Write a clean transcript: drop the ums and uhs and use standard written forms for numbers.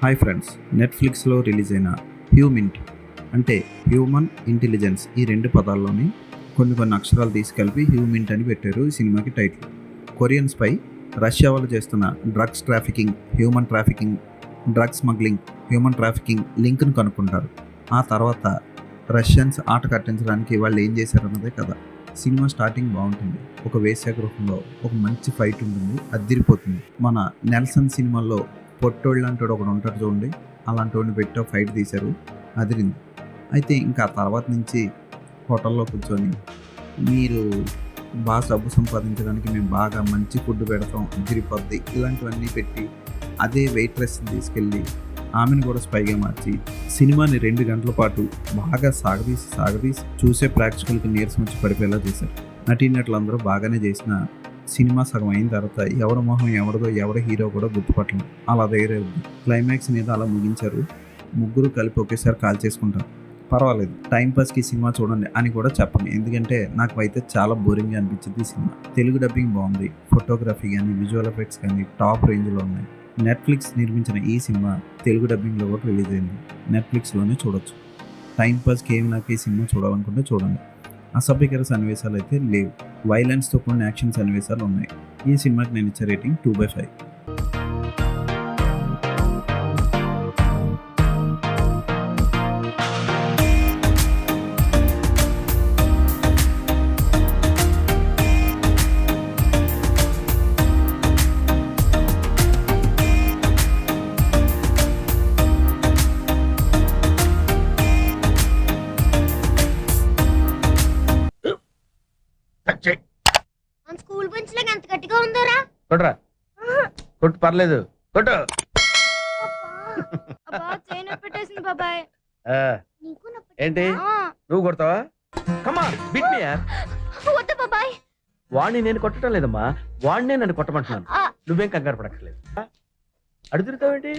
Hi friends, నెట్ఫ్లిక్స్లో release అయిన హ్యూమింట్ అంటే హ్యూమన్ ఇంటెలిజెన్స్ ఈ రెండు పదాల్లోని కొన్ని అక్షరాలు తీసుకెళ్ళి హ్యూమింట్ అని పెట్టారు ఈ సినిమాకి టైటిల్. కొరియన్ స్పై రష్యా వాళ్ళు చేస్తున్న drugs trafficking, human trafficking, drugs smuggling, human trafficking లింక్ను కనుక్కుంటారు. ఆ తర్వాత రష్యన్స్ ఆట కట్టించడానికి వాళ్ళు ఏం చేశారన్నదే కదా. సినిమా స్టార్టింగ్ బాగుంటుంది. ఒక వేశ్యాగృహంలో ఒక మంచి ఫైట్ ఉంటుంది, అద్దిరిపోతుంది. మన నెల్సన్ సినిమాల్లో పొట్టోళ్ళు అంటాడు ఒకడు ఉంటాడు చూడండి, అలాంటి వాడిని పెట్టి ఒక ఫైట్ తీశారు, అదిరింది. అయితే ఇంకా ఆ తర్వాత నుంచి హోటల్లో కూర్చొని మీరు బాగా డబ్బు సంపాదించడానికి మేము బాగా మంచి ఫుడ్ పెడతాం, అదిరిపోద్ది ఇలాంటివన్నీ పెట్టి అదే వెయిట్రెస్ని తీసుకెళ్ళి ఆమెను కూడా స్పైగా మార్చి సినిమాని 2 గంటల పాటు బాగా సాగదీసి చూసే ప్రేక్షకులకి నీరసం వచ్చి పడిపోయేలా చేశారు. నటీనటులందరూ బాగానే చేసిన సినిమా సగం అయిన తర్వాత ఎవరి మొహం ఎవరిదో, ఎవరి హీరో కూడా గుర్తుపట్టలేదు. అలా దగ్గరే ఉంది. క్లైమాక్స్ మీద అలా ముగించారు. ముగ్గురు కలిపి ఒకేసారి కాల్ చేసుకుంటారు. పర్వాలేదు, టైంపాస్కి సినిమా చూడండి అని కూడా చెప్పండి, ఎందుకంటే నాకు అయితే చాలా బోరింగ్గా అనిపించింది ఈ సినిమా. తెలుగు డబ్బింగ్ బాగుంది, ఫోటోగ్రఫీ కానీ విజువల్ ఎఫెక్ట్స్ కానీ టాప్ రేంజ్లో ఉన్నాయి. నెట్ఫ్లిక్స్ నిర్మించిన ఈ సినిమా తెలుగు డబ్బింగ్లో కూడా రిలీజ్ అయింది. నెట్ఫ్లిక్స్లోనే చూడొచ్చు. టైంపాస్కి ఏమి నాకు ఈ సినిమా చూడాలనుకుంటే చూడండి. అసభ్యకర సన్నివేశాలు అయితే లేవు. వైలెన్స్తో కూడిన యాక్షన్ సన్నివేశాలు ఉన్నాయి. ఈ సినిమాకి నేను ఇచ్చే రేటింగ్ 2/5. మన స్కూల్ బెంచ్ లాగా ఎంత గట్టిగా ఉందోరా. కొట్రా, కొట్టు, పర్లేదు, కొట్టు. అబ్బా చైన్ పెట్టేసింది బాబాయ్. ఆ, నీకు నొప్పి ఏంటి నువ్వు కొడతావా? కమాన్ బీట్ మీ యార్. వద్దు బాబాయ్. వాణ్ణి నేను కొట్టడం లేదమ్మా, వాణ్ణే నన్ను కొట్టమంటున్నాను. ఆ. నువ్వేం కంగారు పడక్కర్లేదు. అడుగుతావేంటి?